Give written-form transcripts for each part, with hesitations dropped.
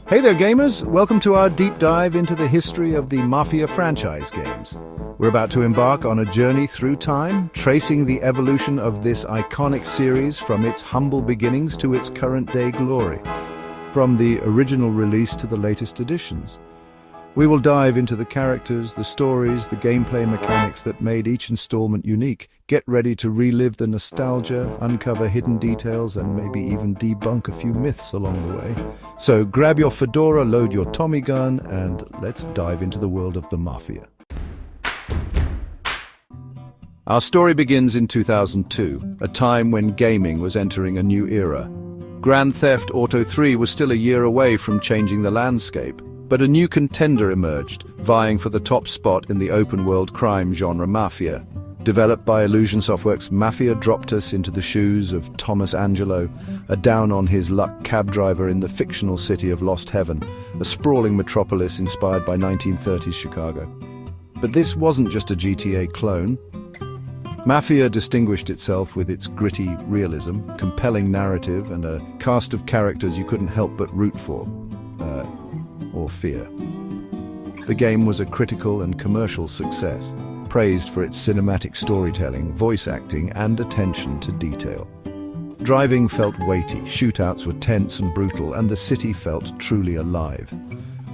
Hey there, gamers! Welcome to our deep dive into the history of the Mafia franchise games. We're about to embark on a journey through time, tracing the evolution of this iconic series from its humble beginnings to its current-day glory, from the original release to the latest editions. We will dive into the characters, the stories, the gameplay mechanics that made each installment unique. Get ready to relive the nostalgia, uncover hidden details, and maybe even debunk a few myths along the way. So grab your fedora, load your Tommy gun, and let's dive into the world of the Mafia. Our story begins in 2002, a time when gaming was entering a new era. Grand Theft Auto 3 was still a year away from changing the landscape, but a new contender emerged, vying for the top spot in the open-world crime genre Mafia. Developed by Illusion Softworks, Mafia dropped us into the shoes of Thomas Angelo, a down-on-his-luck cab driver in the fictional city of Lost Heaven, a sprawling metropolis inspired by 1930s Chicago. But this wasn't just a GTA clone. Mafia distinguished itself with its gritty realism, compelling narrative, and a cast of characters you couldn't help but root for. Or fear. The game was a critical and commercial success, praised for its cinematic storytelling, voice acting, and attention to detail. Driving felt weighty, shootouts were tense and brutal, and the city felt truly alive.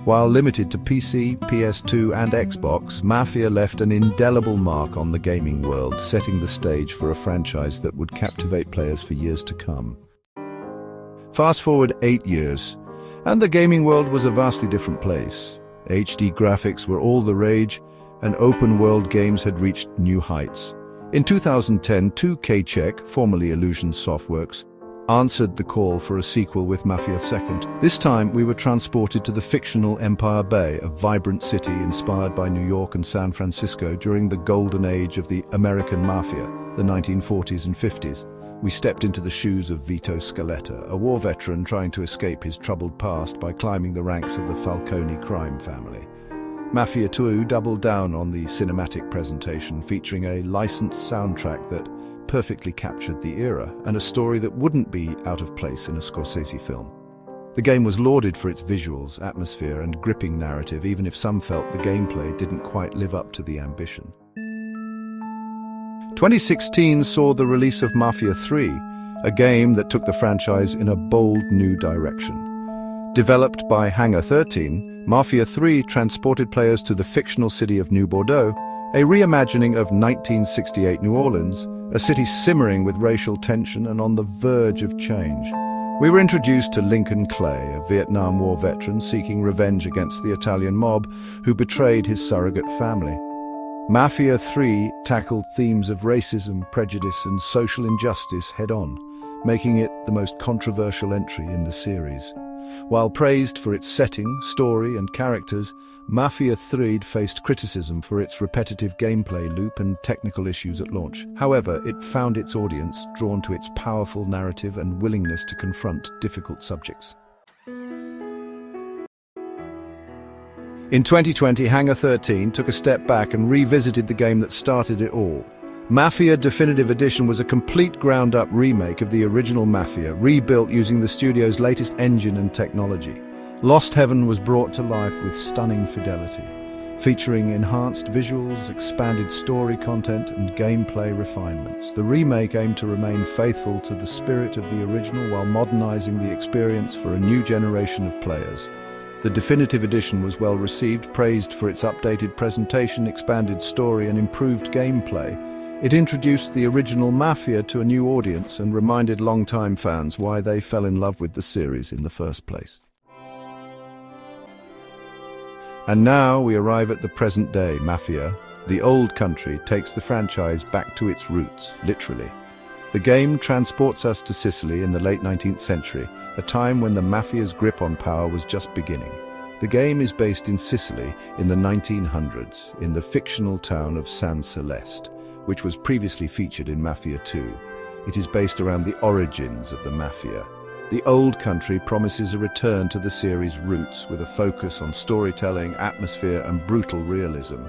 While limited to PC, PS2, and Xbox, Mafia left an indelible mark on the gaming world, setting the stage for a franchise that would captivate players for years to come. Fast forward 8 years, and the gaming world was a vastly different place. HD graphics were all the rage, and open-world games had reached new heights. In 2010, 2K Czech, formerly Illusion Softworks, answered the call for a sequel with Mafia 2nd. This time, we were transported to the fictional Empire Bay, a vibrant city inspired by New York and San Francisco during the golden age of the American Mafia, the 1940s and 50s. We stepped into the shoes of Vito Scaletta, a war veteran trying to escape his troubled past by climbing the ranks of the Falcone crime family. Mafia 2 doubled down on the cinematic presentation, featuring a licensed soundtrack that perfectly captured the era, and a story that wouldn't be out of place in a Scorsese film. The game was lauded for its visuals, atmosphere, and gripping narrative, even if some felt the gameplay didn't quite live up to the ambition. 2016 saw the release of Mafia 3, a game that took the franchise in a bold new direction. Developed by Hangar 13, Mafia 3 transported players to the fictional city of New Bordeaux, a reimagining of 1968 New Orleans, a city simmering with racial tension and on the verge of change. We were introduced to Lincoln Clay, a Vietnam War veteran seeking revenge against the Italian mob who betrayed his surrogate family. Mafia 3 tackled themes of racism, prejudice, and social injustice head-on, making it the most controversial entry in the series. While praised for its setting, story, and characters, Mafia 3 faced criticism for its repetitive gameplay loop and technical issues at launch. However, it found its audience drawn to its powerful narrative and willingness to confront difficult subjects. In 2020, Hangar 13 took a step back and revisited the game that started it all. Mafia Definitive Edition was a complete ground-up remake of the original Mafia, rebuilt using the studio's latest engine and technology. Lost Heaven was brought to life with stunning fidelity, featuring enhanced visuals, expanded story content, and gameplay refinements. The remake aimed to remain faithful to the spirit of the original while modernizing the experience for a new generation of players. The Definitive Edition was well received, praised for its updated presentation, expanded story, and improved gameplay. It introduced the original Mafia to a new audience and reminded longtime fans why they fell in love with the series in the first place. And now we arrive at the present day. Mafia, the old country, takes the franchise back to its roots, literally. The game transports us to Sicily in the late 19th century, a time when the Mafia's grip on power was just beginning. The game is based in Sicily in the 1900s, in the fictional town of San Celeste, which was previously featured in Mafia 2. It is based around the origins of the Mafia. The old country promises a return to the series' roots with a focus on storytelling, atmosphere, and brutal realism.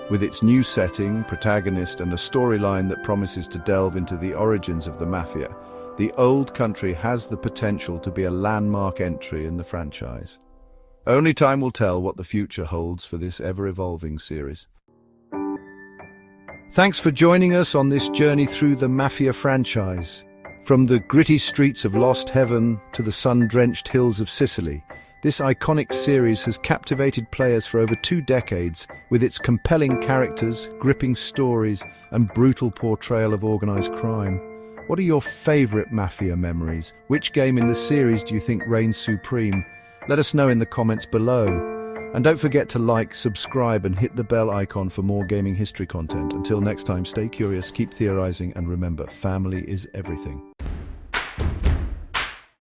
With its new setting, protagonist, and a storyline that promises to delve into the origins of the Mafia, the old country has the potential to be a landmark entry in the franchise. Only time will tell what the future holds for this ever-evolving series. Thanks for joining us on this journey through the Mafia franchise. From the gritty streets of Lost Heaven to the sun-drenched hills of Sicily, this iconic series has captivated players for over 2 decades with its compelling characters, gripping stories, and brutal portrayal of organized crime. What are your favorite Mafia memories? Which game in the series do you think reigns supreme? Let us know in the comments below. And don't forget to like, subscribe, and hit the bell icon for more gaming history content. Until next time, stay curious, keep theorizing, and remember, family is everything.